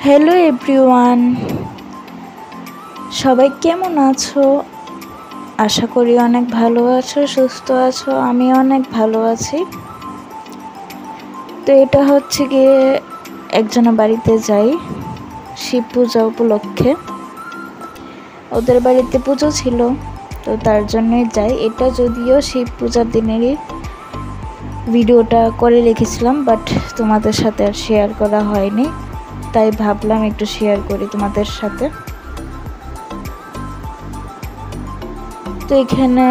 Hello everyone, সবাই কেমন আছো? আশা করি অনেক ভালো আছো, সুস্থ আছো। আমি অনেক ভালো আছি। তো এটা হচ্ছে গিয়ে একজনের বাড়িতে যাই শিব পূজা উপলক্ষে। ওদের বাড়িতে পুজো ছিল, তো তার জন্যই যাই। এটা যদিও শিব পূজার দিনেরই ভিডিওটা করে রেখেছিলাম, বাট তোমাদের সাথে আর শেয়ার করা হয়নি, তাই ভাবলাম একটু শেয়ার করি তোমাদের সাথে। তো এখানে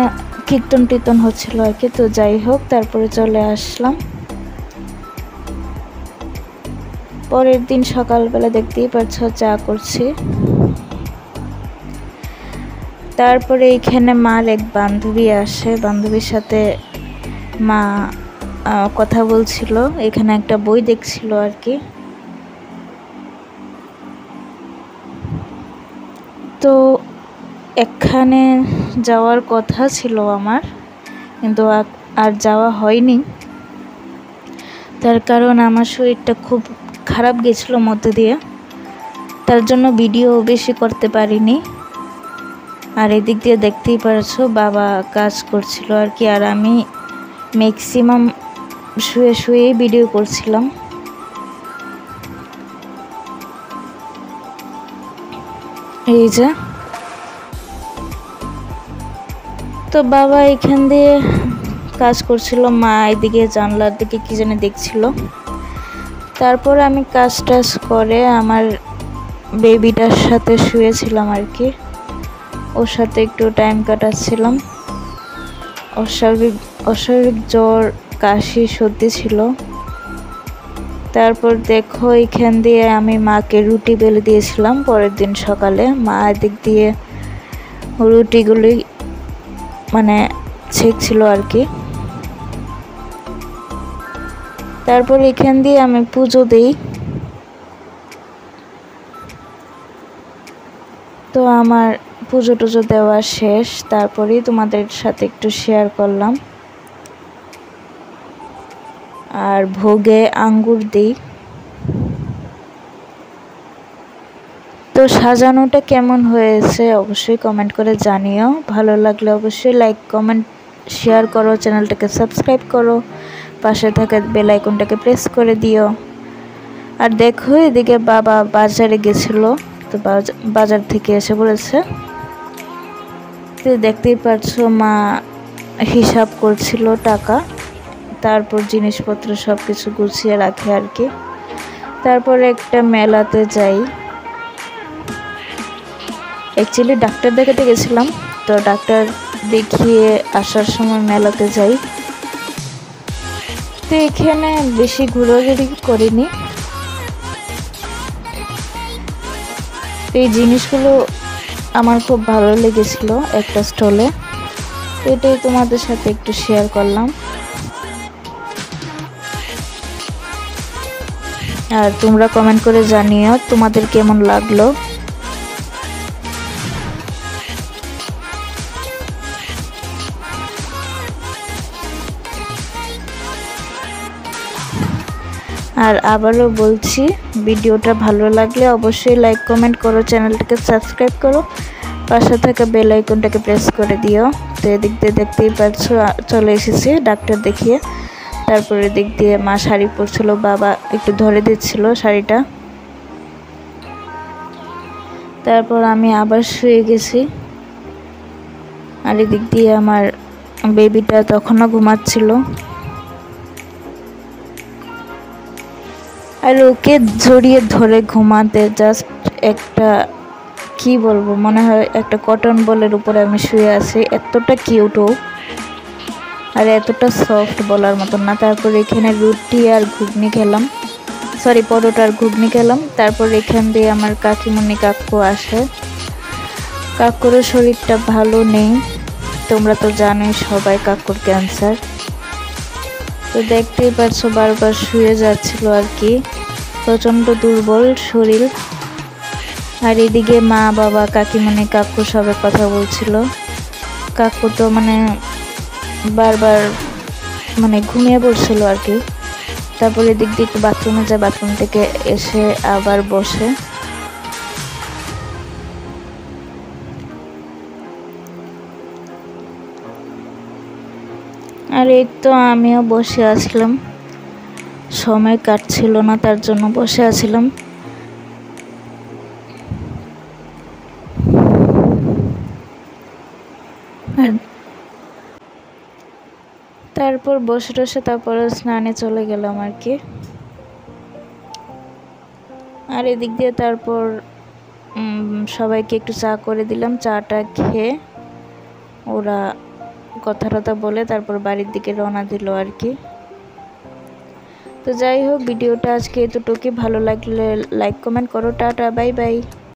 কীর্তন টীর্তন হচ্ছিল আর কি। তো যাই হোক, তারপরে চলে আসলাম। পরের দিন সকালবেলা দেখতেই পাচ্ছ চা করছি। তারপরে এইখানে মার এক বান্ধবী আসে, বান্ধবীর সাথে মা কথা বলছিল, এখানে একটা বই দেখছিল আর কি। তো এখানে যাওয়ার কথা ছিল আমার, কিন্তু আর যাওয়া হয়নি। তার কারণ আমার শরীরটা খুব খারাপ গেছিলো মধ্যে দিয়ে, তার জন্য ভিডিও বেশি করতে পারিনি। আর এদিক দিয়ে দেখতেই পারছো বাবা কাজ করছিল আর কি, আর আমি ম্যাক্সিমাম শুয়ে শুয়েই ভিডিও করছিলাম। এই যে তো বাবা এখান দিয়ে কাজ করছিল, মা এদিকে জানলার দিকে কি জানি দেখছিল। তারপর আমি কাজ টাজ করে আমার বেবিটার সাথে শুয়েছিলাম আর কি, ওর সাথে একটু টাইম কাটাচ্ছিলাম। অস্বাভাবিক জ্বর, কাশি, সর্দি ছিল। তারপর দেখো এখান দিয়ে আমি মাকে রুটি বেলে দিয়েছিলাম পরের দিন সকালে। মা এদিক দিয়ে রুটিগুলি মানে ছেঁকছিল আর কি। তারপর এখান দিয়ে আমি পুজো দিই। তো আমার পুজো টুজো দেওয়া শেষ, তারপরেই তোমাদের সাথে একটু শেয়ার করলাম। আর ভোগে আঙ্গুর দিই। তো সাজানোটা কেমন হয়েছে অবশ্যই কমেন্ট করে জানিও। ভালো লাগলে অবশ্যই লাইক, কমেন্ট, শেয়ার করো, চ্যানেলটাকে সাবস্ক্রাইব করো, পাশে থাকা বেল আইকনটাকে প্রেস করে দিও। আর দেখো এদিকে বাবা বাজারে গেছিলো, তো বাজার থেকে এসে বলেছে। তো দেখতেই পাচ্ছো মা হিসাব করছিল টাকা, তারপর জিনিসপত্র সব কিছু গুছিয়ে রাখে আর কি। তারপর একটা মেলাতে যাই। অ্যাকচুয়ালি ডাক্তার দেখাতে গেছিলাম, তো ডাক্তার দেখিয়ে আসার সময় মেলাতে যাই। তো এখানে বেশি ঘোরাঘুরি করিনি। এই জিনিসগুলো আমার খুব ভালো লেগেছিল একটা স্টলে, এটাই তোমাদের সাথে একটু শেয়ার করলাম। আর তোমরা কমেন্ট করে জানিও তোমাদের কেমন লাগলো। আর আবারও বলছি, ভিডিওটা ভালো লাগলে অবশ্যই লাইক, কমেন্ট করো, চ্যানেলটাকে সাবস্ক্রাইব করো, পাশে থাকা বেল আইকনটাকে প্রেস করে দিও। তো এদিক দিয়ে দেখতেই পাচ্ছ চলে এসেছি ডাক্তার দেখিয়ে। তারপরে এদিক দিয়ে মা শাড়ি পরছিল, বাবা একটু ধরে দিচ্ছিল শাড়িটা। তারপর আমি আবার শুয়ে গেছি। আর এদিক দিয়ে আমার বেবিটা তখনও ঘুমাচ্ছিল। আর ওকে জড়িয়ে ধরে ঘুমাতে জাস্ট একটা কি বলবো, মনে হয় একটা কটন বলের উপরে আমি শুয়ে আছি, এতটা কিউট ও, আর এতটা সফট বলার মতন না। তারপর এখানে রুটি আর ঘুগনি খেলাম, সরি পরোটা আর ঘুগনি খেলাম। তারপর এখান দিয়ে আমার কাকিমণি কাকু আসে। কাকুরও শরীরটা ভালো নেই, তোমরা তো জানোই সবাই কাকুর ক্যান্সার। তো দেখতেই পাচ্ছ বারবার শুয়ে যাচ্ছিল আর কি, প্রচণ্ড দুর্বল শরীর। আর এদিকে মা, বাবা, কাকিমণি, কাকু সবাই কথা বলছিল। কাকু তো বারবার ঘুমিয়ে পড়ছিল আর কি। তারপরে এদিক দিয়ে একটু বাথরুমে যায়, বাথরুম থেকে এসে আবার বসে। আর এই তো আমিও বসে আসলাম, সময় কাটছিল না তার জন্য বসে আছিলাম। আর তারপর বসে টসে তারপরে স্নানে চলে গেলাম আর কি। আর এদিক দিয়ে তারপর সবাইকে একটু চা করে দিলাম। চাটা খেয়ে ওরা কথা টথা বলে তারপর বাড়ির দিকে রওনা দিল আর কি। তো যাই হোক, ভিডিওটা আজকে এতটুকুই। ভালো লাগলে লাইক কমেন্ট করো। Tata, bye bye.